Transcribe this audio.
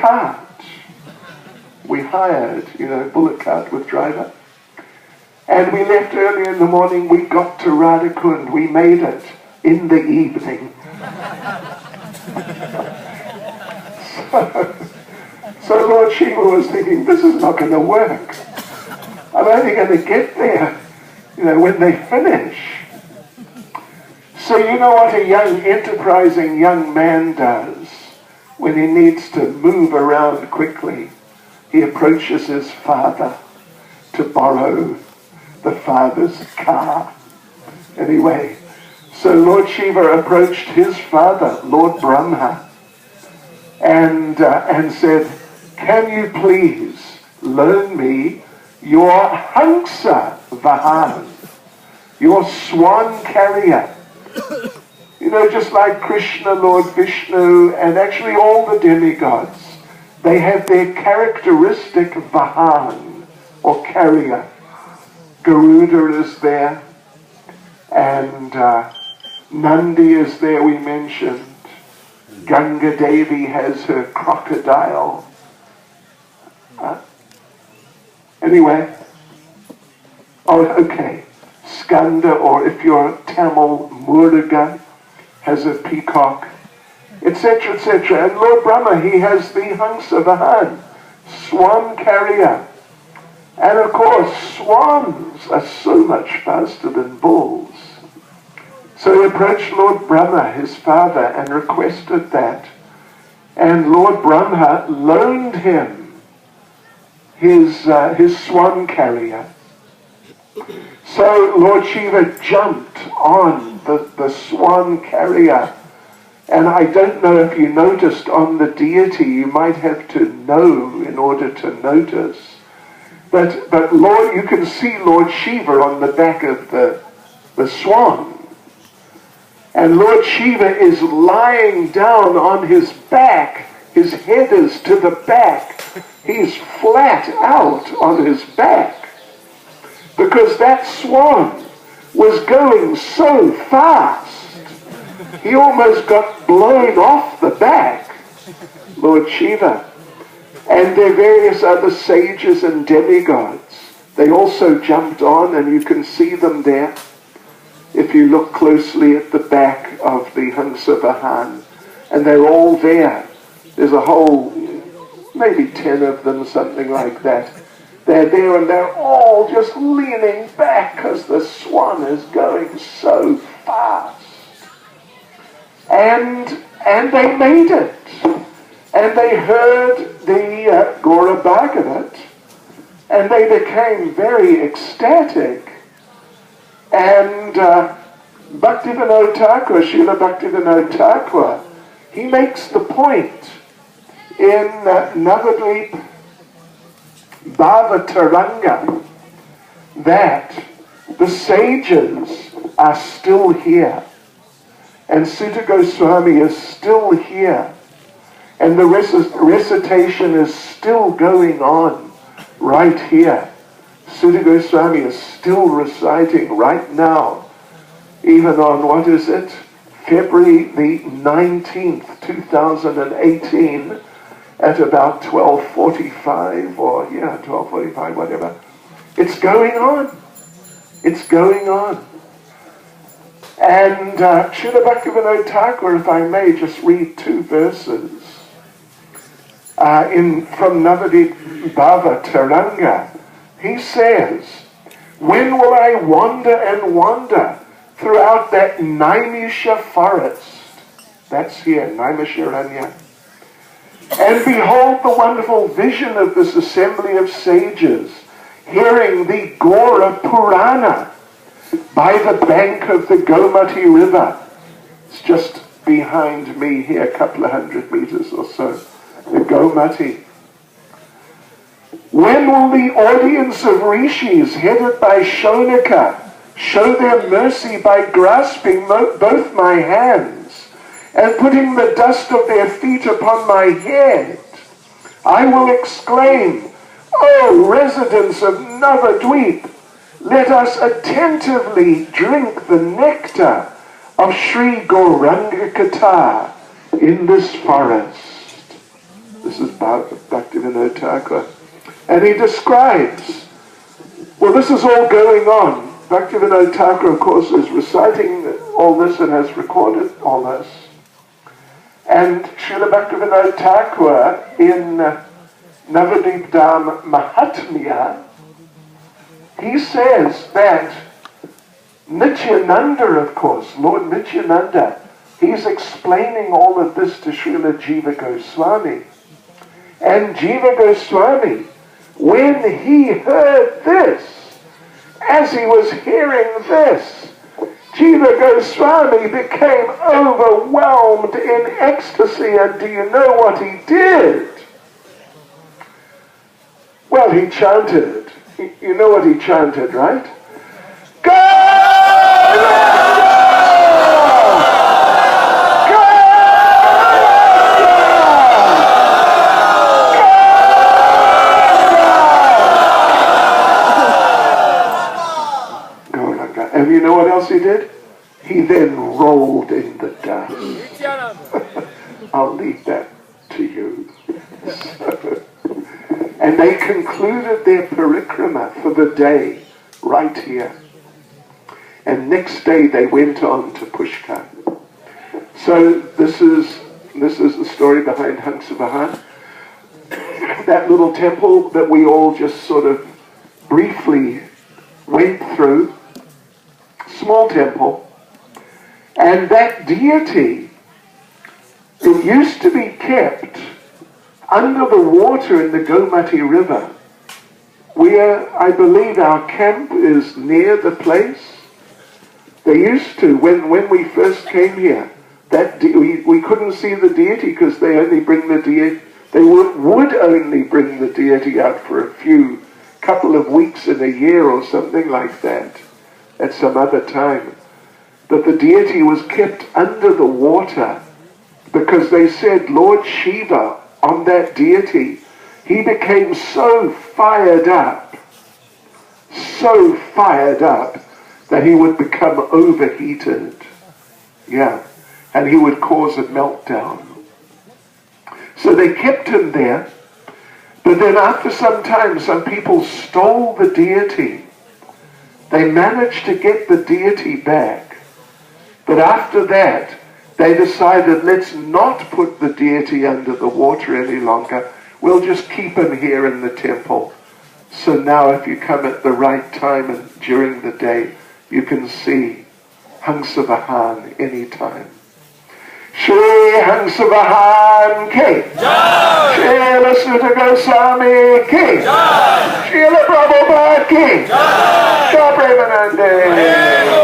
cart. We hired, bullock cart with driver. And we left early in the morning. We got to Radhakund. We made it in the evening. So Lord Shiva was thinking, this is not going to work. I'm only going to get there, when they finish. So you know what a young, enterprising young man does when he needs to move around quickly? He approaches his father to borrow the father's car. Anyway, so Lord Shiva approached his father, Lord Brahma, and said, can you please loan me your Hamsa Vahana, your swan carrier? Just like Krishna, Lord Vishnu, and actually all the demigods, they have their characteristic Vahan, or carrier. Garuda is there, and Nandi is there, we mentioned. Ganga Devi has her crocodile. Anyway, Skanda, or if you're Tamil, Muruga, has a peacock, etc., etc. And Lord Brahma, he has the Hamsa Vahana, swan carrier. And of course, swans are so much faster than bulls. So he approached Lord Brahma, his father, and requested that. And Lord Brahma loaned him his swan carrier. So Lord Shiva jumped on the swan carrier. And I don't know if you noticed on the deity, you might have to know in order to notice. But Lord, you can see Lord Shiva on the back of the swan. And Lord Shiva is lying down on his back. His head is to the back. He's flat out on his back. Because that swan was going so fast. He almost got blown off the back, Lord Shiva. And there are various other sages and demigods. They also jumped on, and you can see them there. If you look closely at the back of the Hamsa Vahana, and they're all there. There's a whole, maybe 10 of them, something like that. They're there and they're all just leaning back because the swan is going so fast. And they made it. And they heard the Gaura Bhagavat, and they became very ecstatic. And Bhaktivinoda Thakur, Srila Bhaktivinoda Thakur, he makes the point in Nabadwip Bhava Taranga that the sages are still here. And Sutta Goswami is still here. And the recitation is still going on right here. Sutta Goswami is still reciting right now, even on, what is it, February the 19th, 2018, at about 12:45, or 12:45, whatever. It's going on. It's going on. And Srila Bhaktivinoda Thakur, if I may just read 2 verses from Navadip Bhava Taranga. He says, when will I wander and wander throughout that Naimisha forest? That's here, Naimisharanya. And behold the wonderful vision of this assembly of sages, hearing the Gaura Purana by the bank of the Gomati river. It's just behind me here, a couple of 100 meters or so, the Gomati. When will the audience of rishis, headed by Shonaka, show their mercy by grasping both my hands and putting the dust of their feet upon my head? I will exclaim, O residents of Navadwip, let us attentively drink the nectar of Sri Gauranga Katha in this forest. This is Bhaktivinoda Thakur. And he describes, well, this is all going on. Bhaktivinoda Thakur, of course, is reciting all this and has recorded all this. And Srila Bhaktivinoda Thakur in Navadvip Dham Mahatmya, he says that Nityananda, of course, Lord Nityananda, he's explaining all of this to Srila Jiva Goswami. And Jiva Goswami, when he heard this, as he was hearing this, Jiva Goswami became overwhelmed in ecstasy. And do you know what he did? Well, he chanted. You know what he chanted, right? And you know what else he did? He then rolled in the dust. I'll leave that to you. And they concluded their parikrama for the day right here. And next day they went on to Pushkar. So this is the story behind Hamsa Vahana. That little temple that we all just sort of briefly went through. Small temple, and that deity, it used to be kept under the water in the Gomati River, where I believe our camp is near the place. They used to, when we first came here, we couldn't see the deity because they only bring the deity, they would only bring the deity out for a couple of weeks in a year or something like that. At some other time, that the deity was kept under the water because they said Lord Shiva, on that deity, he became so fired up that he would become overheated. Yeah, and he would cause a meltdown. So they kept him there, but then after some time, some people stole the deity. They managed to get the deity back. But after that, they decided, let's not put the deity under the water any longer. We'll just keep him here in the temple. So now if you come at the right time and during the day, you can see Hamsa Vahana anytime. Shri Hamsa Vahana ki Jai! Srila Sutta Goswami ki Jai! Srila Prabhupada ki Jai! Premanande.